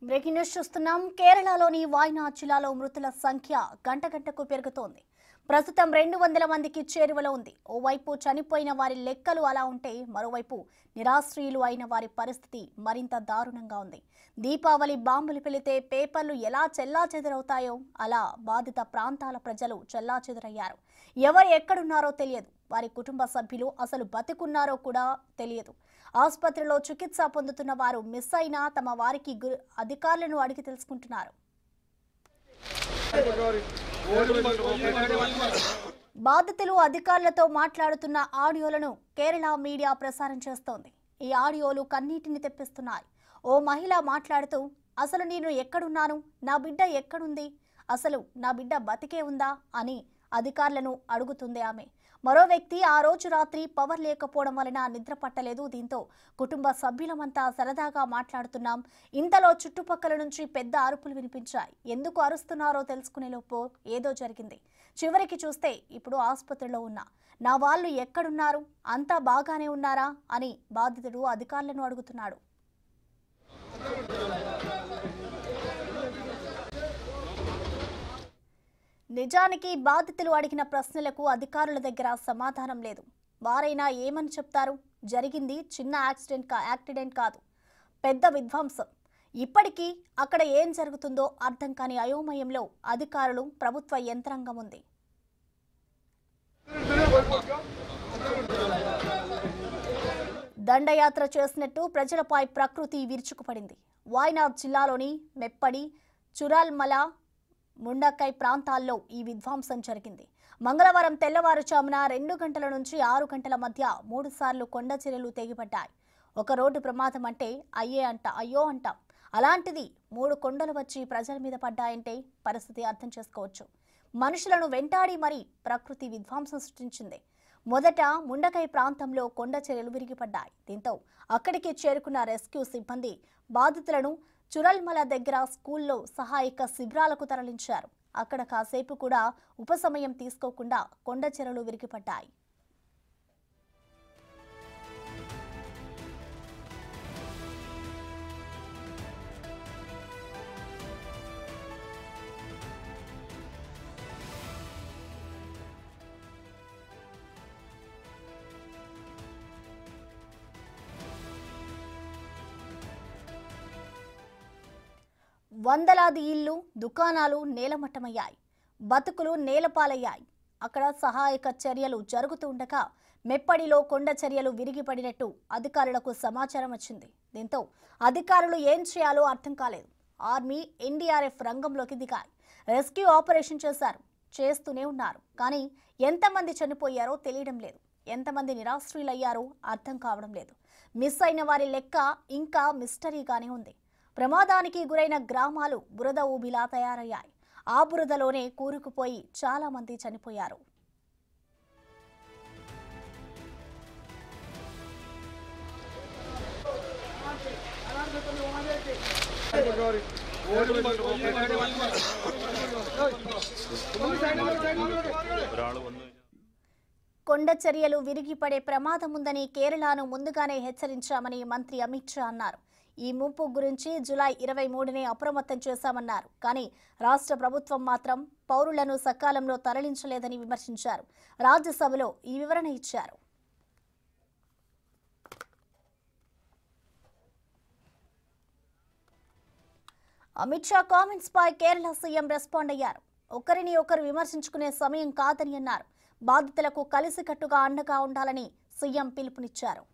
Breaking news చూస్తున్నాం. కేరళలోని వాయనాడ్ జిల్లాలో మృతుల సంఖ్య గంట గంటకు పెరుగుతోంది. ప్రస్తుతం 200 మందికి చేరువలో ఉంది. ఓవైపు చనిపోయిన వారి లెక్కలు అలా ఉంటే మరోవైపు నిరాశ్రయులు అయిన వారి పరిస్థితి మరింత దారుణంగా ఉంది. దీపావళి బాంబులు పెళితే పేపర్లు ఎలా చెల్లాచెదరవుతాయో అలా బాధిత ప్రాంతాల ప్రజలు చెల్లాచెదరయ్యారు. ఎవరు ఎక్కడున్నారో తెలియదు. వారి కుటుంబ సభ్యులు అసలు బతికున్నారో కూడా తెలియదు. ఆసుపత్రిలో చికిత్స పొందుతున్న వారు మిస్ అయినా తమ వారికి అధికారులను అడిగి తెలుసుకుంటున్నారు. బాధితులు అధికారులతో మాట్లాడుతున్న ఆడియోలను కేరళ మీడియా ప్రసారం చేస్తోంది. ఈ ఆడియోలు కన్నీటిని తెప్పిస్తున్నాయి. ఓ మహిళ మాట్లాడుతూ, అసలు నేను ఎక్కడున్నాను, నా బిడ్డ ఎక్కడుంది, అసలు నా బిడ్డ బతికే ఉందా అని అధికారులను అడుగుతుంది ఆమె. మరో వ్యక్తి, ఆ రోజు రాత్రి పవర్ లేకపోవడం వలన నిద్ర పట్టలేదు. దీంతో కుటుంబ సభ్యులమంతా సరదాగా మాట్లాడుతున్నాం. ఇంతలో చుట్టుపక్కల నుంచి పెద్ద అరుపులు వినిపించాయి. ఎందుకు అరుస్తున్నారో తెలుసుకునేలోపు ఏదో జరిగింది. చివరికి చూస్తే ఇప్పుడు ఆసుపత్రిలో ఉన్నా నా వాళ్ళు ఎక్కడున్నారు, అంతా బాగానే ఉన్నారా అని బాధితుడు అధికారులను అడుగుతున్నాడు. నిజానికి బాధితులు అడిగిన ప్రశ్నలకు అధికారుల దగ్గర సమాధానం లేదు. వారైనా ఏమని చెప్తారు? జరిగింది చిన్న యాక్సిడెంట్ కాదు, పెద్ద విధ్వంసం. ఇప్పటికీ అక్కడ ఏం జరుగుతుందో అర్థం కాని అయోమయంలో అధికారులు, ప్రభుత్వ యంత్రాంగం ఉంది. దండయాత్ర చేసినట్టు ప్రజలపై ప్రకృతి విరుచుకుపడింది. వాయనాడ్ జిల్లాలోని మెప్పడి, చురాల్మల, ముండకై ప్రాంతాల్లో ఈ విధ్వంసం జరిగింది. మంగళవారం తెల్లవారుజామున 2 గంటల నుంచి 6 గంటల మధ్య 3 సార్లు కొండ చర్యలు తెగిపడ్డాయి. ఒక రోడ్డు ప్రమాదం అంటే అయ్యో అంటాం. అలాంటిది 3 కొండలు వచ్చి ప్రజల మీద పడ్డాయంటే పరిస్థితి అర్థం చేసుకోవచ్చు. మనుషులను వెంటాడి మరీ ప్రకృతి విధ్వంసం సృష్టించింది. మొదట ముండకై ప్రాంతంలో కొండ చర్యలు విరిగిపడ్డాయి. దీంతో అక్కడికి చేరుకున్న రెస్క్యూ సిబ్బంది బాధితులను చురల్మల దగ్గర స్కూల్లో సహాయక శిబిరాలకు తరలించారు. అక్కడ కాసేపు కూడా ఉపశమయం తీసుకోకుండా కొండ చెరలు విరిగిపడ్డాయి. వందలాది ఇళ్లు, దుకాణాలు నేలమట్టమయ్యాయి. బతుకులు నేలపాలయ్యాయి. అక్కడ సహాయక చర్యలు జరుగుతూ ఉండగా మెప్పడిలో కొండ చర్యలు విరిగిపడినట్టు అధికారులకు సమాచారం వచ్చింది. దీంతో అధికారులు ఏం చేయాలో అర్థం కాలేదు. ఆర్మీ, ఎన్డీఆర్ఎఫ్ రంగంలోకి దిగాయి. రెస్క్యూ ఆపరేషన్ చేస్తూనే ఉన్నారు. కానీ ఎంతమంది చనిపోయారో తెలియడం లేదు. ఎంతమంది నిరాశ్రయులయ్యారో అర్థం కావడం లేదు. మిస్ అయిన వారి లెక్క ఇంకా మిస్టరీగానే ఉంది. ప్రమాదానికి గురైన గ్రామాలు బురద ఊబిలా తయారయ్యాయి. ఆ బురదలోనే కూరుకుపోయి చాలా మంది చనిపోయారు. కొండ చర్యలు విరిగిపడే ప్రమాదం ఉందని కేరళను ముందుగానే హెచ్చరించామని మంత్రి అమిత్ షా అన్నారు. ఈ ముప్పు గురించి జూలై 23నే అప్రమత్తం చేశామన్నారు. కానీ రాష్ట్ర ప్రభుత్వం మాత్రం పౌరులను సకాలంలో తరలించలేదని విమర్శించారు. రాజ్యసభలో ఈ వివరణ ఇచ్చారు. అమిత్ షా కామెంట్స్ పై కేరళ సీఎం రెస్పాండ్ అయ్యారు. ఒకరిని ఒకరు విమర్శించుకునే సమయం కాదని అన్నారు. బాధితులకు కలిసికట్టుగా అండగా ఉండాలని సీఎం పిలుపునిచ్చారు.